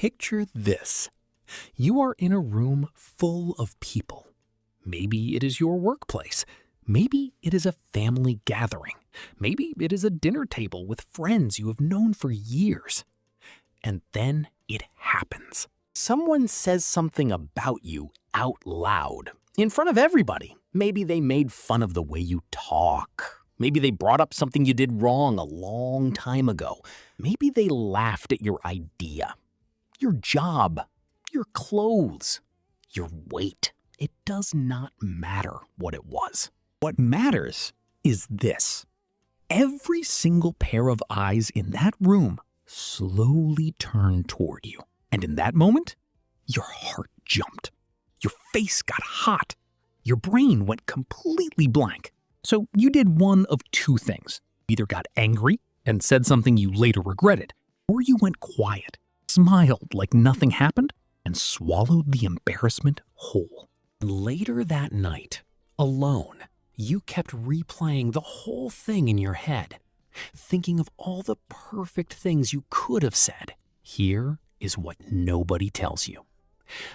Picture this. You are in a room full of people. Maybe it is your workplace. Maybe it is a family gathering. Maybe it is a dinner table with friends you have known for years. And then it happens. Someone says something about you out loud, in front of everybody. Maybe they made fun of the way you talk. Maybe they brought up something you did wrong a long time ago. Maybe they laughed at your idea, your job, your clothes, your weight. It does not matter what it was. What matters is this. Every single pair of eyes in that room slowly turned toward you. And in that moment, your heart jumped. Your face got hot. Your brain went completely blank. So you did one of two things. You either got angry and said something you later regretted, or you went quiet, smiled like nothing happened, and swallowed the embarrassment whole. Later that night, alone, you kept replaying the whole thing in your head, thinking of all the perfect things you could have said. Here is what nobody tells you.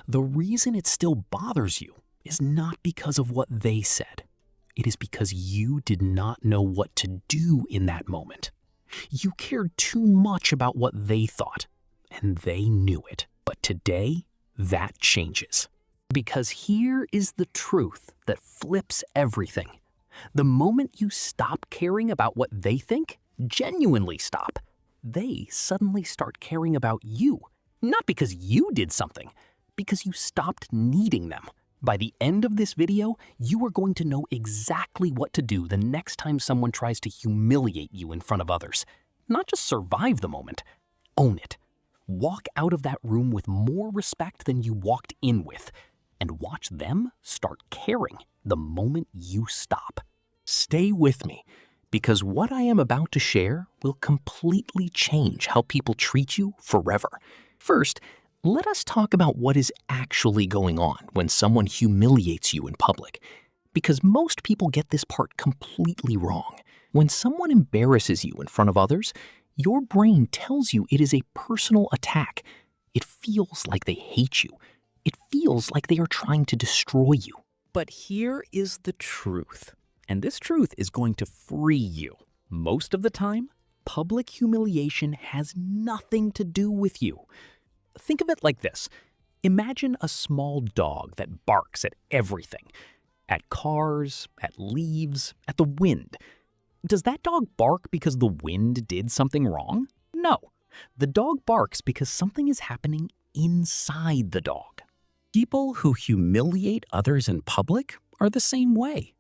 The reason it still bothers you is not because of what they said. It is because you did not know what to do in that moment. You cared too much about what they thought, and they knew it. But today, that changes. Because here is the truth that flips everything. The moment you stop caring about what they think, genuinely stop, they suddenly start caring about you. Not because you did something, because you stopped needing them. By the end of this video, you are going to know exactly what to do the next time someone tries to humiliate you in front of others. Not just survive the moment, own it. Walk out of that room with more respect than you walked in with, and watch them start caring the moment you stop. Stay with me, because what I am about to share will completely change how people treat you forever. First, let us talk about what is actually going on when someone humiliates you in public, because most people get this part completely wrong. When someone embarrasses you in front of others, your brain tells you it is a personal attack. It feels like they hate you. It feels like they are trying to destroy you. But here is the truth, and this truth is going to free you. Most of the time, public humiliation has nothing to do with you. Think of it like this. Imagine a small dog that barks at everything. At cars, at leaves, at the wind. Does that dog bark because the wind did something wrong? No. The dog barks because something is happening inside the dog. People who humiliate others in public are the same way.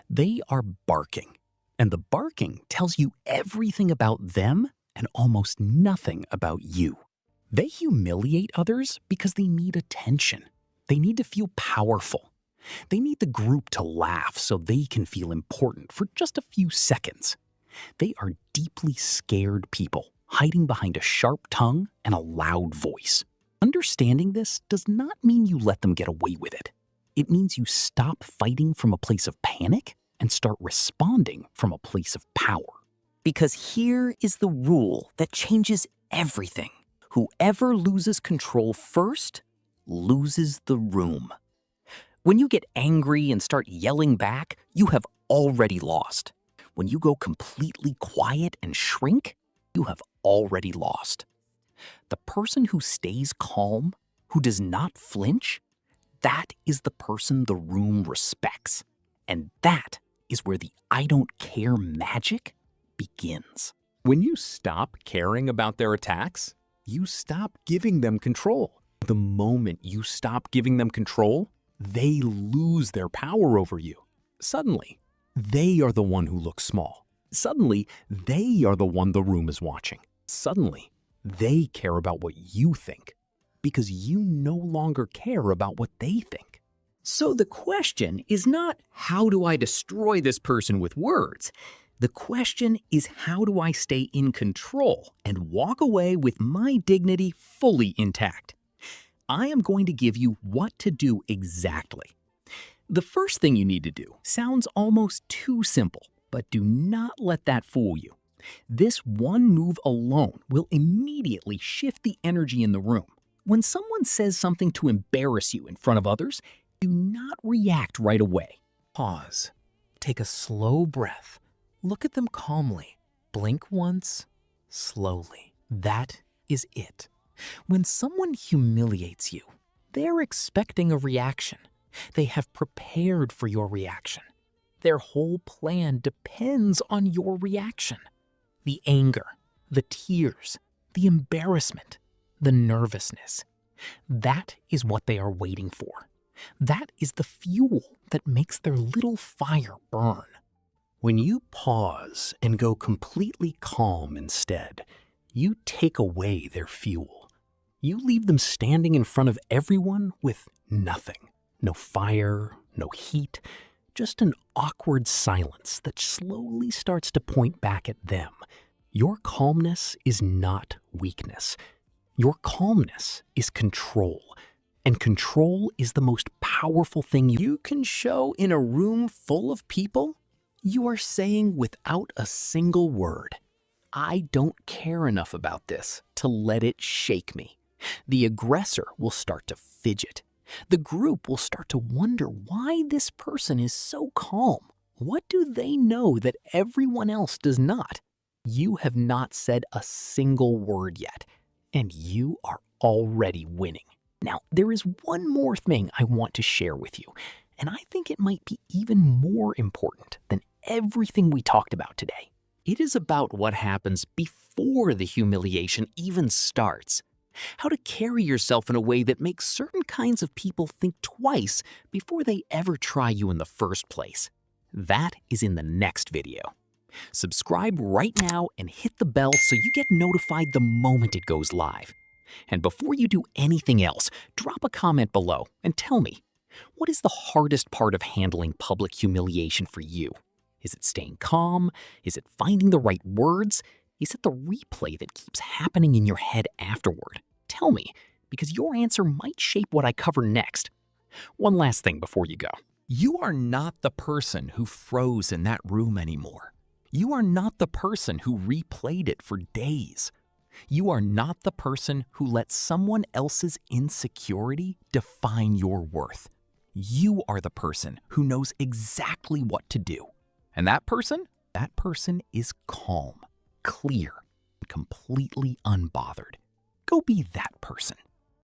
They are barking, and the barking tells you everything about them and almost nothing about you. They humiliate others because they need attention. They need to feel powerful. They need the group to laugh so they can feel important for just a few seconds. They are deeply scared people, hiding behind a sharp tongue and a loud voice. Understanding this does not mean you let them get away with it. It means you stop fighting from a place of panic and start responding from a place of power. Because here is the rule that changes everything. Whoever loses control first loses the room. When you get angry and start yelling back, you have already lost. When you go completely quiet and shrink, you have already lost. The person who stays calm, who does not flinch, that is the person the room respects. And that is where the I don't care magic begins. When you stop caring about their attacks, you stop giving them control. The moment you stop giving them control, they lose their power over you. Suddenly, they are the one who looks small. Suddenly, they are the one the room is watching. Suddenly, they care about what you think because you no longer care about what they think. So the question is not, how do I destroy this person with words? The question is, how do I stay in control and walk away with my dignity fully intact? I am going to give you what to do exactly. The first thing you need to do sounds almost too simple, but do not let that fool you. This one move alone will immediately shift the energy in the room. When someone says something to embarrass you in front of others, do not react right away. Pause. Take a slow breath. Look at them calmly. Blink once, slowly. That is it. When someone humiliates you, they're expecting a reaction. They have prepared for your reaction. Their whole plan depends on your reaction. The anger, the tears, the embarrassment, the nervousness. That is what they are waiting for. That is the fuel that makes their little fire burn. When you pause and go completely calm instead, you take away their fuel. You leave them standing in front of everyone with nothing. No fire, no heat, just an awkward silence that slowly starts to point back at them. Your calmness is not weakness. Your calmness is control. And control is the most powerful thing you can show in a room full of people. You are saying without a single word, I don't care enough about this to let it shake me. The aggressor will start to fidget. The group will start to wonder why this person is so calm. What do they know that everyone else does not? You have not said a single word yet, and you are already winning. Now, there is one more thing I want to share with you, and I think it might be even more important than everything we talked about today. It is about what happens before the humiliation even starts. How to carry yourself in a way that makes certain kinds of people think twice before they ever try you in the first place. That is in the next video. Subscribe right now and hit the bell so you get notified the moment it goes live. And before you do anything else, drop a comment below and tell me, what is the hardest part of handling public humiliation for you? Is it staying calm? Is it finding the right words? Is it the replay that keeps happening in your head afterward? Tell me, because your answer might shape what I cover next. One last thing before you go. You are not the person who froze in that room anymore. You are not the person who replayed it for days. You are not the person who let someone else's insecurity define your worth. You are the person who knows exactly what to do. And that person is calm, clear, and completely unbothered. Go be that person.